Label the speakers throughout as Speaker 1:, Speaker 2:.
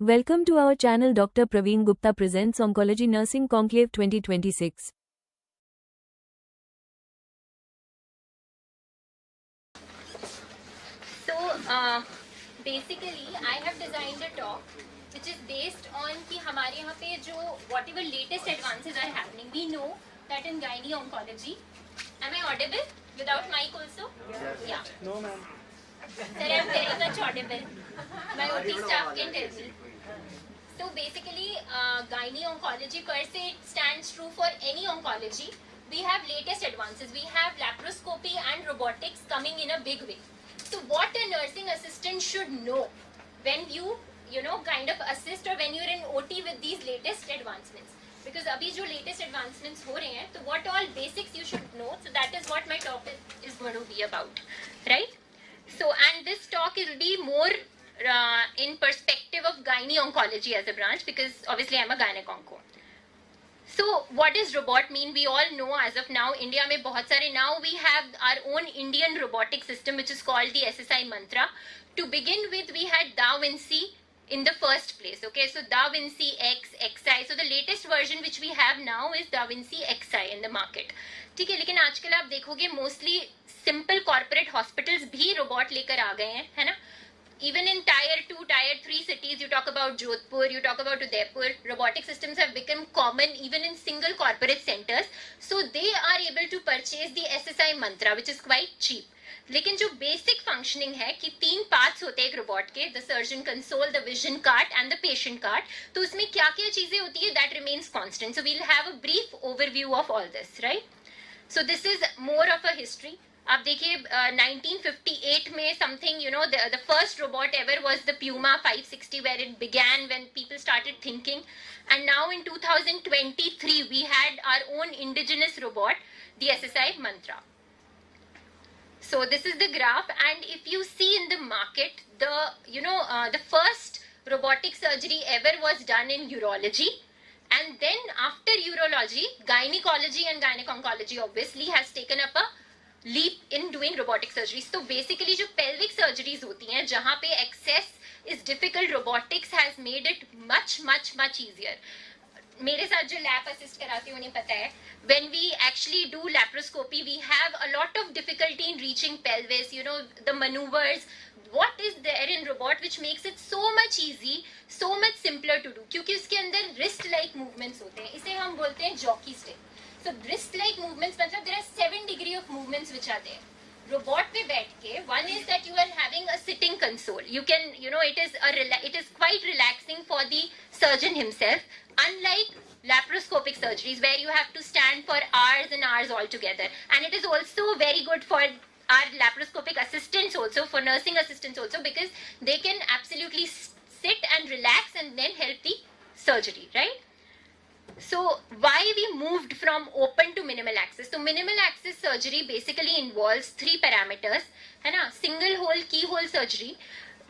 Speaker 1: Welcome to our channel. Dr. Praveen Gupta presents Oncology Nursing Conclave 2026.
Speaker 2: So basically I have designed a talk which is based on कि हमारे यहाँ पे जो whatever latest advances are happening, we know that in gynae oncology, am I audible without mic also? Yeah.
Speaker 3: No, ma'am.
Speaker 2: Sir, I am very much audible. My OT staff can tell me. So basically, gynae oncology per se stands true for any oncology. We have latest advances. We have laparoscopy and robotics coming in a big way. So what a nursing assistant should know when you kind of assist or when you're in OT with these latest advancements. Because abhi jo latest advancements ho rahe hain, so what all basics you should know. So that is what my talk is going to be about, right? So, and this talk will be more in perspective of gynae oncology as a branch, because obviously I'm a gynec onco. So what does robot mean? We all know as of now, India mein bahut sare, now we have our own Indian robotic system which is called the SSI Mantra. To begin with, we had Da Vinci in the first place. Okay, so Da Vinci X, XI. So the latest version which we have now is Da Vinci XI in the market. ठीक है, लेकिन आजकल आप देखोगे mostly simple corporate hospitals भी robot लेकर आ गए हैं, है ना? Even in tier 2, tier 3 cities, you talk about Jodhpur, you talk about Udaipur, robotic systems have become common even in single corporate centers. So they are able to purchase the SSI Mantra, which is quite cheap. लेकिन जो basic functioning है कि 3 parts होते हैं एक robot के, the surgeon console, the vision cart and the patient cart, तो उसमें क्या क्या चीजें होती है, that remains constant. So we will have a brief overview of all this, right? So this is more of a history. आप देखिए 1958 में something the first robot ever was the Puma 560 where it began, when people started thinking, and now in 2023 we had our own indigenous robot, the SSI Mantra. So this is the graph, and if you see in the market, the first robotic surgery ever was done in urology, and then after urology, gynecology and gynec oncology obviously has taken up a leap in doing robotic surgeries. So basically जो pelvic surgeries होती हैं जहाँ पे access is difficult, robotics has made it much easier. मेरे साथ जो lap assist कराते हैं उन्हें पता है, when we actually do laparoscopy, we have a lot of difficulty in reaching pelvis, the maneuvers. What is there in robot which makes it so much easy, so much simpler to do? क्योंकि उसके अंदर wrist like movements होते हैं, इसे हम बोलते हैं jockey stick. So wrist like movements मतलब there are 7 degree of movements which are there. Robot पे बैठ के, one is that you are having a sitting console. You can, it is quite relaxing for the surgeon himself. Unlike laparoscopic surgeries where you have to stand for hours and hours altogether. And it is also very good for our laparoscopic assistants also, for nursing assistants also, because they can absolutely sit and relax and then help the surgery, right? So why we moved from open to minimal access? So minimal access surgery basically involves 3 parameters, है ना? Single hole keyhole surgery.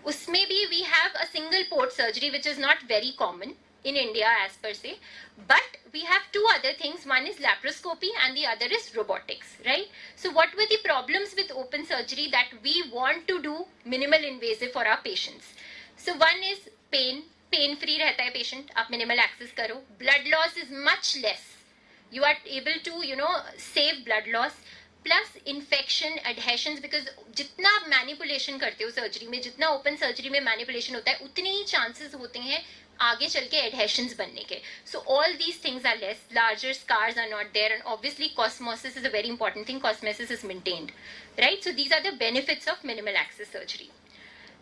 Speaker 2: उसमें भी we have a single port surgery which is not very common in India as per se, but we have 2 other things. One is laparoscopy and the other is robotics, right? So what were the problems with open surgery that we want to do minimal invasive for our patients? So one is pain free रहता है patient, आप minimal access करो. Blood loss is much less, you are able to save blood loss, plus infection adhesions, because जितना आप manipulation करते हो surgery में, जितना ओपन सर्जरी में मैनिपुलेशन होता है, उतने ही चांसेस होते हैं आगे चल के एडहेशंस बनने के. So all these things are less, larger scars are not there, and obviously cosmesis is a very important thing. Cosmesis is maintained, right? So these are the benefits of minimal access surgery.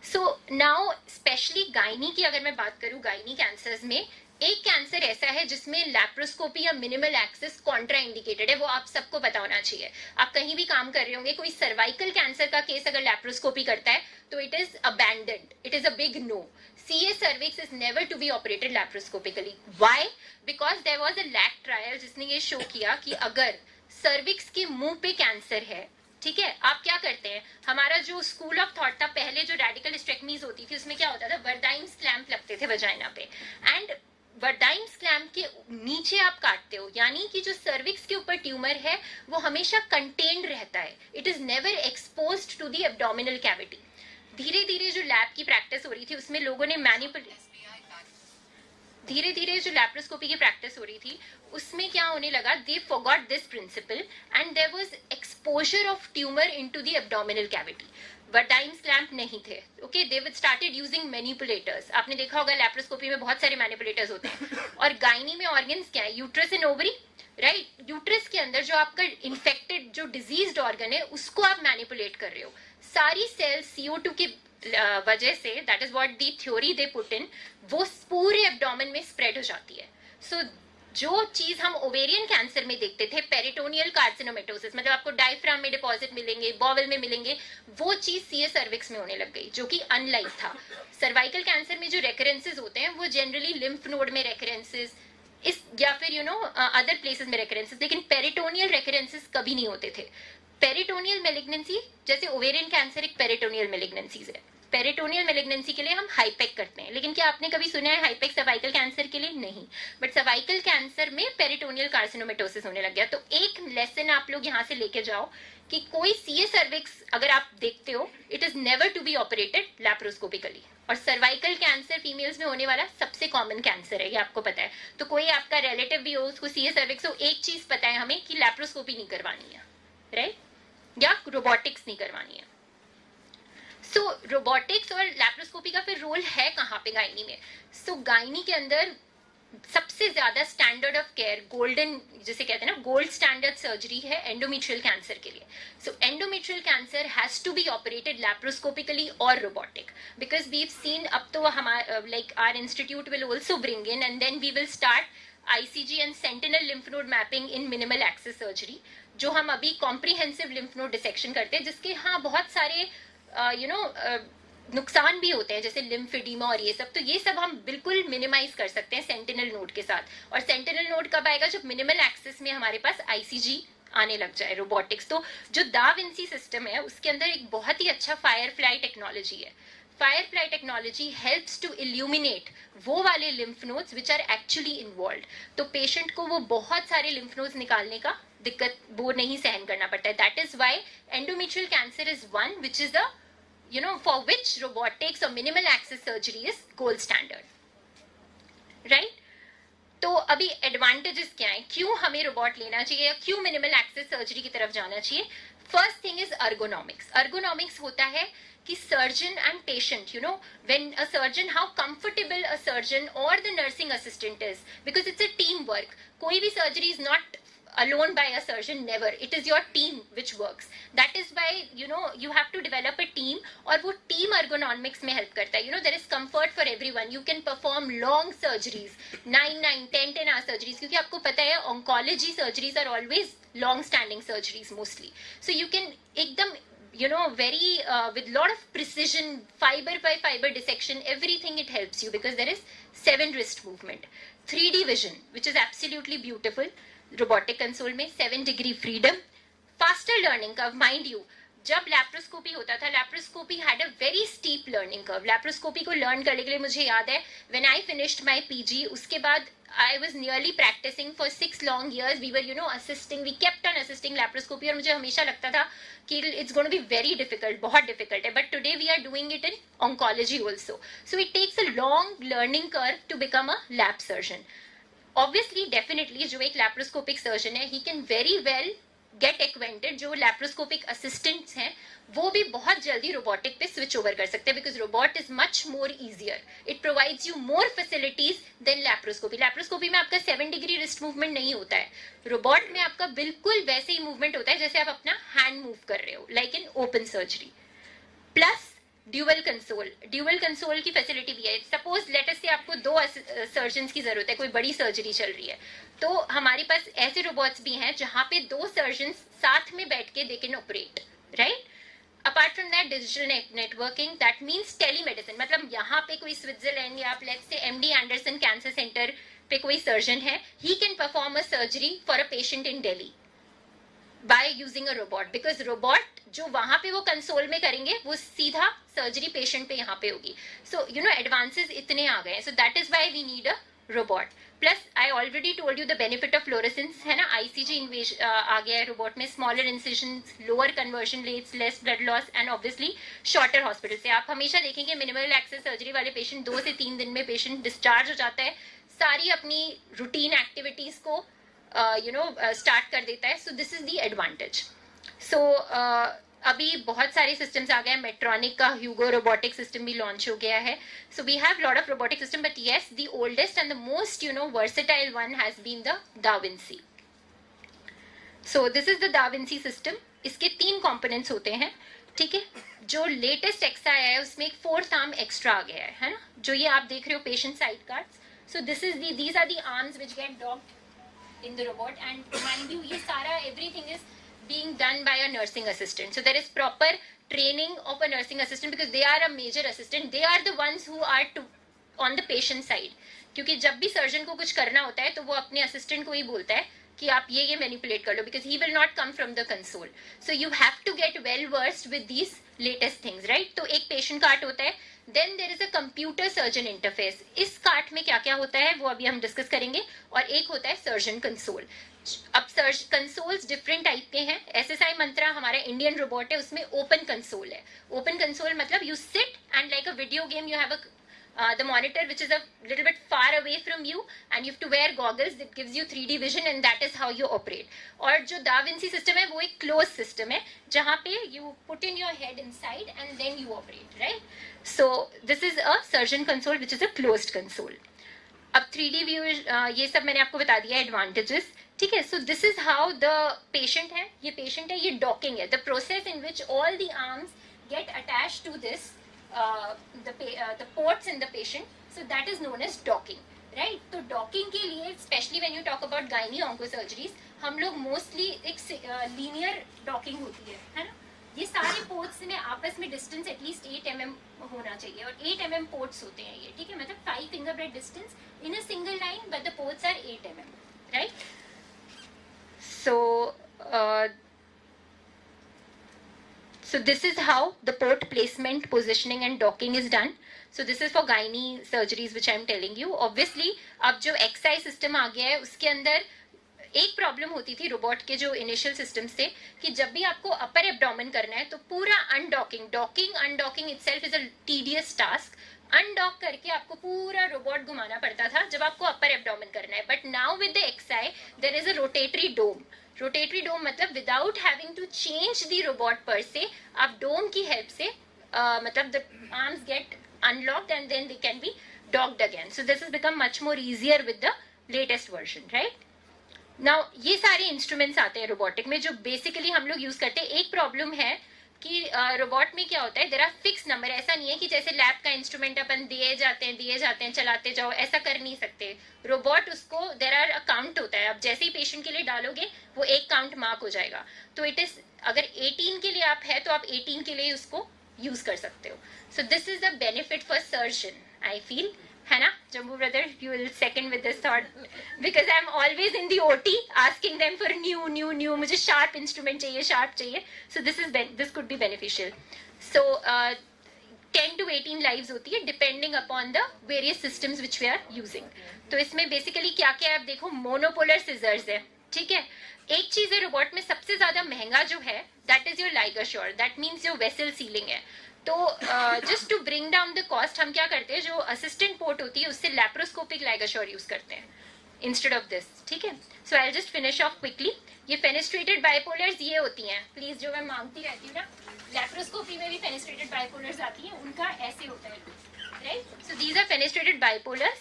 Speaker 2: So now specially gynae की अगर मैं बात करूं, gynae cancers में एक cancer ऐसा है जिसमें लैप्रोस्कोपी या मिनिमल एक्सेस कॉन्ट्रा इंडिकेटेड है, वो आप सबको पता होना चाहिए. आप कहीं भी काम कर रहे होंगे, कोई सर्वाइकल कैंसर का केस अगर लैप्रोस्कोपी करता है तो it is abandoned, it is a big no. CA cervix is never to be operated laparoscopically. Why? Because there was a LAC trial जिसने ये शो किया कि अगर सर्विक्स के मुंह पे कैंसर है, ठीक है, आप क्या करते हैं, हमारा जो स्कूल ऑफ थॉट था पहले, जो रेडिकल हिस्टेक्टमीज होती थी उसमें क्या होता था, वर्डाइम्स क्लैंप लगते थे वजाइना पे, एंड वर्डाइम्स क्लैंप के नीचे आप काटते हो, यानी कि जो सर्विक्स के ऊपर ट्यूमर है वो हमेशा कंटेन्ड रहता है, it is never exposed to the abdominal cavity. धीरे धीरे जो लैब की प्रैक्टिस हो रही थी उसमें लोगों ने मैनिपुलेट धीरे धीरे जो लैप्रोस्कोपी की प्रैक्टिस हो रही थी उसमें क्या होने लगा, they forgot this principle and there was exposure of tumour into the abdominal cavity. Wertheim's clamp नहीं थे. Okay, they with started using manipulators. आपने देखा होगा लैप्रोस्कोपी में बहुत सारे मैनिपुलेटर्स होते हैं. और गायनी में ऑर्गन्स क्या है, uterus and ovary, right. Uterus के अंदर जो आपका इन्फेक्टेड जो डिजीज्ड ऑर्गन है उसको आप मैनिपुलेट कर रहे हो. सारी सेल्स CO2 की वजह से, that is what the theory they put in, वो पूरे एब्डोमेन में स्प्रेड हो जाती है. सो जो चीज हम ओवेरियन कैंसर में देखते थे, पेरिटोनियल कार्सिनोमेटोसिस, मतलब आपको डायफ्राम में डिपॉजिट मिलेंगे, बॉवल में मिलेंगे, वो चीज सीए सर्विक्स में होने लग गई, जो कि अनलाइक था. सर्वाइकल कैंसर में जो रेकरेंसेस होते हैं वो जनरली लिम्फ नोड में रेकरेंसेस इस या फिर अदर प्लेसेस में रेकरेंसेस, लेकिन पेरिटोनियल रेकरेंसेस कभी नहीं होते थे. पेरिटोनियल मेलिग्नेंसी, जैसे ओवेरियन कैंसर एक पेरिटोनियल मेलिग्नेंसीज है, पेरिटोनियल मेलिग्नेंसी के लिए हम हाईपेक करते हैं. लेकिन क्या आपने कभी सुना है हाईपेक सर्वाइकल कैंसर के लिए? नहीं. बट सर्वाइकल कैंसर में पेरिटोनियल कार्सिनोमेटोसिस होने लग गया. तो एक लेसन आप लोग यहाँ से लेके जाओ कि कोई सीए सर्विक्स अगर आप देखते हो, it is never to be operated laparoscopically. और सर्वाइकल कैंसर फीमेल्स में होने वाला सबसे कॉमन कैंसर है, ये आपको पता है. तो कोई आपका रिलेटिव भी हो, उसको सीए सर्विक्स हो, एक चीज पता है हमें कि लैप्रोस्कोपी नहीं करवानी है, राइट, या रोबोटिक्स नहीं करवानी है. सो रोबोटिक्स और लैप्रोस्कोपी का फिर रोल है कहाँ पे गायनी में? सो गायनी के अंदर सबसे ज्यादा स्टैंडर्ड ऑफ केयर, गोल्डन जिसे कहते हैं ना, गोल्ड स्टैंडर्ड सर्जरी है एंडोमेट्रियल कैंसर के लिए. So endometrial cancer has to be operated laparoscopically और robotic, because we have seen, अब तो हमारा like our institute will also bring in and then we will start ICG and sentinel lymph node mapping in minimal access surgery, जो हम अभी comprehensive lymph node dissection करते हैं, जिसके हाँ बहुत सारे नुकसान भी होते हैं, जैसे लिम्फेडीमा और ये सब. तो ये सब हम बिल्कुल मिनिमाइज कर सकते हैं सेंटिनल नोड के साथ. और सेंटिनल नोड कब आएगा? जब मिनिमल एक्सेस में हमारे पास ICG आने लग जाए, रोबोटिक्स. तो जो दा विंसी सिस्टम है उसके अंदर एक बहुत ही अच्छा फायरफ्लाई टेक्नोलॉजी है. Firefly technology helps to illuminate वो वाले lymph nodes which are actually involve. तो पेशेंट को वो बहुत सारे लिम्फ नोड्स निकालने का दिक्कत वो नहीं सहन करना पड़ता है. That is why endometrial cancer is one which is a for which robotics or minimal access surgery is gold standard, right? तो अभी एडवांटेजेस क्या है, क्यों हमें रोबोट लेना चाहिए या क्यों मिनिमल एक्सेस सर्जरी की तरफ जाना चाहिए? First thing is ergonomics. Ergonomics होता है कि surgeon and patient, when a surgeon, how comfortable a surgeon or the nursing assistant is, because it's a team work. कोई भी surgery is not alone by a surgeon, never. It is your team which works. That is why you have to develop a team, और वो team ergonomics में help करता है. There is comfort for everyone. You can perform long surgeries, 9, 10 hour surgeries, क्योंकि आपको पता है oncology surgeries are always long standing surgeries mostly. So you can एकदम very with lot of precision, fiber by fiber dissection, everything it helps you, because there is 7 wrist movement, 3D vision which is absolutely beautiful. Robotic console में 7 degree freedom, faster learning curve. Mind you, जब laparoscopy होता था, laparoscopy had a very steep learning curve. Laparoscopy को learn करने के लिए मुझे याद है when I finished my PG, उसके बाद I was nearly practicing for 6 long years. We were assisting, we kept on assisting laparoscopy, और मुझे हमेशा लगता था कि it's going to be very difficult, बहुत difficult है. But today we are doing it in oncology also. So it takes a long learning curve to become a lap surgeon. Obviously, definitely, जो एक laparoscopic surgeon है, he can very well get acquainted. जो laparoscopic assistants हैं, वो भी बहुत जल्दी robotic पे switch over कर सकते हैं, because robot is much more easier. It provides you more facilities than laparoscopy. Laparoscopy में आपका 7 degree wrist movement नहीं होता है. Robot में आपका बिल्कुल वैसे ही movement होता है जैसे आप अपना hand move कर रहे हो, like in open surgery. Plus dual console की फैसिलिटी भी है. सपोज लेट अस से आपको 2 सर्जन्स की जरूरत है, कोई बड़ी सर्जरी चल रही है, तो हमारे पास ऐसे रोबोट्स भी हैं जहां पे 2 सर्जन्स साथ में बैठ के they can operate, right. Apart from that, digital networking, that means telemedicine. मतलब यहाँ पे कोई स्विट्जरलैंड या आप let's say MD Anderson cancer centre पे कोई सर्जन है, he can perform a surgery for a patient in Delhi by using a robot, because robot जो वहां पे वो कंसोल में करेंगे वो सीधा सर्जरी पेशेंट पे यहाँ पे होगी. सो एडवांसेस इतने आ गए हैं. So that is why we need a robot. Plus I already told you the benefit of fluorescence है ना. ICG आ गया है रोबोट में, smaller incisions, lower conversion rates, less blood loss and obviously shorter hospital से. आप हमेशा देखेंगे मिनिमल एक्सेस सर्जरी वाले पेशेंट 2 से 3 दिन में पेशेंट डिस्चार्ज हो जाता है. सारी अपनी रूटीन एक्टिविटीज को स्टार्ट कर देता है. So this is the advantage. So अभी बहुत सारे सिस्टम्स आ गए हैं. मेट्रॉनिक का ह्यूगो रोबोटिक सिस्टम भी लॉन्च हो गया है. So we have lot of robotic system, but yes the oldest and the most versatile one has been the da Vinci. So this is the da Vinci system. इसके 3 components होते हैं, ठीक है. जो लेटेस्ट एक्सा आया है उसमें एक 4th आर्म एक्स्ट्रा आ गया है ना, जो ये आप देख रहे हो patient side cards. So this is these are the arms which get docked in the robot. And mind you ये सारा everything is being done by a nursing assistant. So there is proper training of a nursing assistant because they are a major assistant. They are the ones who are on the patient side. क्योंकि जब भी surgeon को कुछ करना होता है तो वो अपने असिस्टेंट को ही बोलता है कि आप ये मैनिपुलेट कर लो, because he will not come from the console. So you have to get well versed with these latest things, right? तो एक पेशेंट कार्ट होता है, then there is a computer surgeon interface. इस कार्ट में क्या क्या होता है वो अभी हम डिस्कस करेंगे. और एक होता है सर्जन कंसोल. अब कंसोल्स डिफरेंट टाइप के हैं. SSI मंत्रा हमारा इंडियन रोबोट है, उसमें ओपन कंसोल है. ओपन कंसोल मतलब you sit and like a video game you have the monitor which is a little bit far away from you and you have to wear goggles that gives you 3D vision and that is how you operate. और जो Da Vinci system है वो एक closed system है जहाँ पे you put in your head inside and then you operate, right? So this is a surgeon console which is a closed console. अब 3D view ये सब मैंने आपको बता दिया advantages, ठीक है. So this is how the patient है, ये patient है, ये docking है, the process in which all the arms get attached to this the ports in the patient. So that is known as docking, right? तो docking के लिए especially when you talk about gynae onco surgeries हम लोग mostly एक linear docking होती है ना. ये सारे ports में आपस में distance at least 8 mm होना चाहिए और 8 mm ports होते हैं ये, ठीक है. मतलब 5 finger breadth distance in a single line but the ports are 8 mm, right? So this is how the port placement, positioning and docking is done. So this is for gynae surgeries which I am telling you. Obviously अब जो XI system आ गया है उसके अंदर एक problem होती थी robot के जो इनिशियल सिस्टम्स थे कि जब भी आपको अपर एब्डोमेन करना है तो पूरा undocking itself is a tedious task. Undock करके आपको पूरा रोबोट घुमाना पड़ता था जब आपको अपर एब्डोमेन करना है. But now with the XI there is a rotatory dome. Rotatory dome मतलब without having to change the robot पर से आप डोम की हेल्प से मतलब the arms get unlocked and then they can be docked again. So this is become much more easier with the latest version, right. Now ये सारे instruments आते हैं रोबोटिक में जो बेसिकली हम लोग यूज करते हैं. एक प्रॉब्लम है कि रोबोट में क्या होता है, देयर आर फिक्स नंबर. ऐसा नहीं है कि जैसे लैब का इंस्ट्रूमेंट अपन दिए जाते हैं चलाते जाओ, ऐसा कर नहीं सकते. रोबोट उसको देयर आर अ काउंट होता है. अब जैसे ही पेशेंट के लिए डालोगे वो एक काउंट मार्क हो जाएगा. तो इट इज अगर 18 के लिए आप है तो आप 18 के लिए उसको यूज कर सकते हो. सो this is the benefit for surgeon I feel, है ना. Jambu brother, you will second with this thought because I'm always in the OT asking them for new. मुझे sharp instrument चाहिए. So this could be beneficial. So 10 to 18 lives होती है depending upon the various systems which we are using. तो इसमें basically क्या क्या है आप देखो. मोनोपोलर सिजर्स है, ठीक है. एक चीज है रोबोट में सबसे ज्यादा महंगा जो है that is your LigaSure. That means your vessel sealing है. तो just to bring down the cost हम क्या करते हैं, जो असिस्टेंट पोर्ट होती है उससे लैप्रोस्कोपिक लाइगाश्योर यूज करते हैं इंस्टेड ऑफ दिस, ठीक है. So I just finish off quickly. ये फेनेस्ट्रेटेड बाइपोलर्स ये होती हैं प्लीज, जो मैं मांगती रहती हूँ ना. लैप्रोस्कोपी में भी फेनेस्ट्रेटेड बाइपोलर्स आती हैं, उनका ऐसे होता है, right. So these are fenestrated bipolars.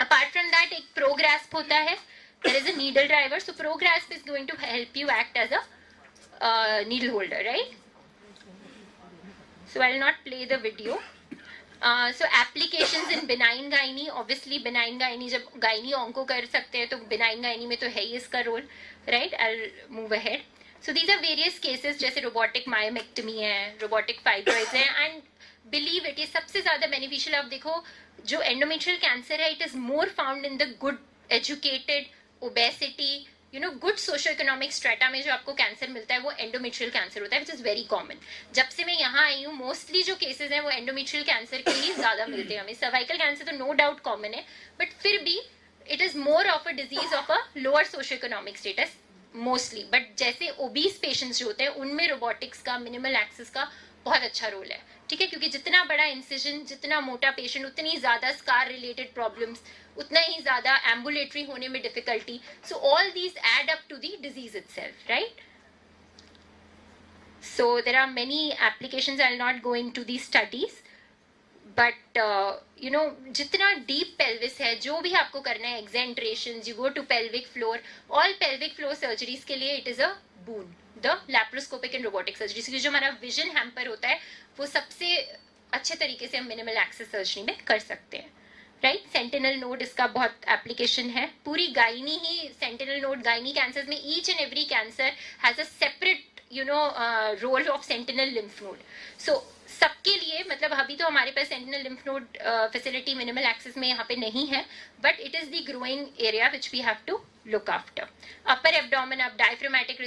Speaker 2: Apart from that एक प्रोग्रास्प होता है. There is a needle driver. So prograsp is going to help you act as a needle holder, right. So I'll not play the video. So applications in benign gynae, obviously benign gynae जब gynae onco कर सकते हैं तो benign gynae में तो है ही इसका role, right? I'll move ahead. So these are various cases जैसे robotic myomectomy है, robotic fibroids है, and believe it, ये सबसे ज्यादा beneficial. आप देखो जो endometrial cancer है, it is more found in the good educated, obesity, good socio economic strata में जो आपको कैंसर मिलता है वो एंडोमेट्रियल कैंसर होता है, विच इज वेरी कॉमन. जब से मैं यहाँ आई हूँ मोस्टली जो केसेस हैं वो एंडोमेट्रियल कैंसर के ही ज्यादा मिलते हैं हमें. सर्वाइकल कैंसर तो नो डाउट कॉमन है, बट फिर भी it is more of a disease of a lower socio economic status mostly. But जैसे ओबीस पेशेंट्स जो होते हैं उनमें रोबोटिक्स का, मिनिमल एक्सेस का बहुत अच्छा रोल है. ठीक है, क्योंकि जितना बड़ा इंसिजन, जितना मोटा पेशेंट, उतनी ज्यादा स्कार रिलेटेड प्रॉब्लम्स, उतना ही ज्यादा एम्बुलेटरी होने में difficulty. So all these add up to the disease itself, right? So there are many applications. I'll not go into these studies, but जितना deep pelvis है, जो भी आपको करना है, exenterations, you go to pelvic floor, all pelvic floor surgeries के लिए it is a boon. The laparoscopic and robotic surgeries, क्योंकि जो हमारा vision hamper होता है, वो सबसे अच्छे तरीके से हम minimal access surgery में कर सकते हैं, राइट? सेंटिनल नोड इसका बहुत एप्लीकेशन है. पूरी गायनी ही सेंटिनल नोड, गायनी कैंसर में each and every cancer has a separate role of sentinel lymph node. So सबके लिए, मतलब अभी तो हमारे पास sentinel lymph node facility minimal access में यहाँ पे नहीं है, but it is the growing area which we have to look after. Upper abdomen आप डायफ्रामेटिक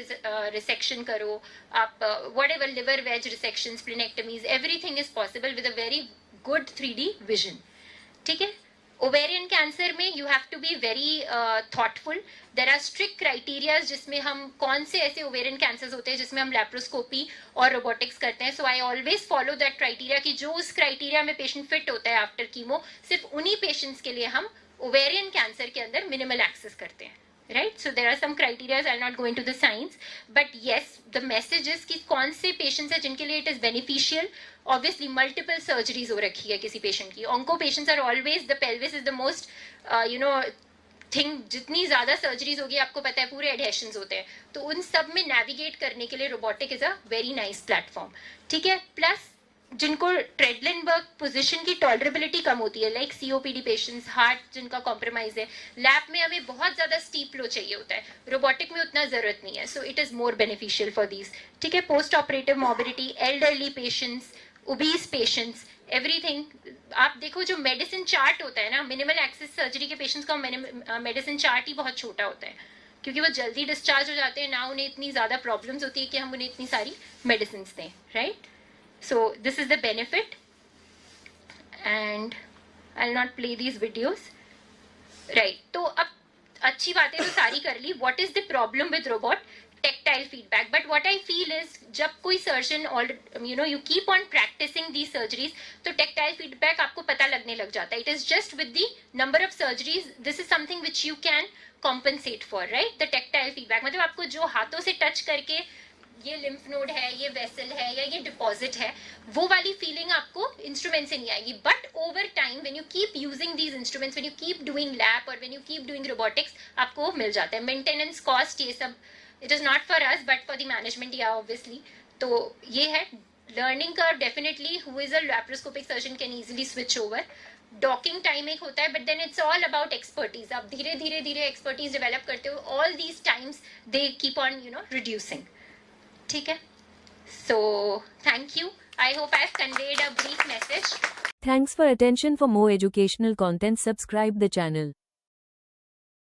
Speaker 2: रिसेक्शन करो, आप whatever liver wedge resection, splenectomies, everything is possible with a very good 3D vision. ठीक है. ओवेरियन कैंसर में you have to be very thoughtful. There are strict criterias जिसमें हम, कौन से ऐसे ओवेरियन कैंसर्स होते हैं जिसमें हम लैप्रोस्कोपी और रोबोटिक्स करते हैं. So I always follow that criteria कि जो उस क्राइटेरिया में पेशेंट फिट होता है आफ्टर कीमो, सिर्फ उन्हीं पेशेंट्स के लिए हम ओवेरियन कैंसर के अंदर मिनिमल एक्सेस करते हैं, right? So there are some criteria. I'll not go into the science, but yes, the message is कि कौन से patients हैं जिनके लिए it is beneficial. Obviously multiple surgeries हो रखी है किसी patient की. Onco patients are always, the pelvis is the most thing. जितनी ज्यादा surgeries होगी, आपको पता है पूरे adhesions होते हैं, तो उन सब में navigate करने के लिए robotic is a very nice platform. ठीक है. Plus जिनको ट्रेडलिनबर्ग पोजीशन की टॉलरेबिलिटी कम होती है, लाइक सीओपीडी पेशेंट्स, हार्ट जिनका कॉम्प्रोमाइज है, लैब में हमें बहुत ज्यादा स्टीप फ्लो चाहिए होता है, रोबोटिक में उतना जरूरत नहीं है. So it is more beneficial for these. ठीक है. Post operative morbidity, elderly patients, obese patients, everything. आप देखो जो मेडिसिन चार्ट होता है ना, मिनिमल एक्सेस सर्जरी के पेशेंट्स का मेडिसिन चार्ट ही बहुत छोटा होता है, क्योंकि वो जल्दी डिस्चार्ज हो जाते हैं ना, उन्हें इतनी ज्यादा प्रॉब्लम्स होती है कि हम उन्हें इतनी सारी मेडिसिन दें, right? So this is the benefit, and I'll not play these videos, right? तो अब अच्छी बातें तो सारी कर ली. What is the problem with robot? Tactile feedback. But what I feel is जब कोई surgeon you keep on practicing these surgeries, तो tactile feedback आपको पता लगने लग जाता है. It is just with the number of surgeries, this is something which you can compensate for, right? The tactile feedback मतलब आपको जो हाथों से टच करके ये लिम्फ नोड है, ये वेसल है, या ये डिपॉजिट है, वो वाली फीलिंग आपको इंस्ट्रूमेंट से नहीं आएगी. But over time when you keep using these instruments, when you keep doing lap और when you keep doing robotics, आपको मिल जाता है. मेंटेनेंस कॉस्ट, ये सब it is not for us but for the management, या ऑब्वियसली. तो ये है learning curve. Definitely who is a laparoscopic surgeon can easily switch over. Docking time एक होता है, but then it's all about expertise. आप धीरे धीरे धीरे एक्सपर्टीज डेवलप करते हो. All these times they keep on reducing. ठीक है. So thank you. I hope I have conveyed a brief message.
Speaker 1: Thanks for attention. For more educational content, subscribe the channel.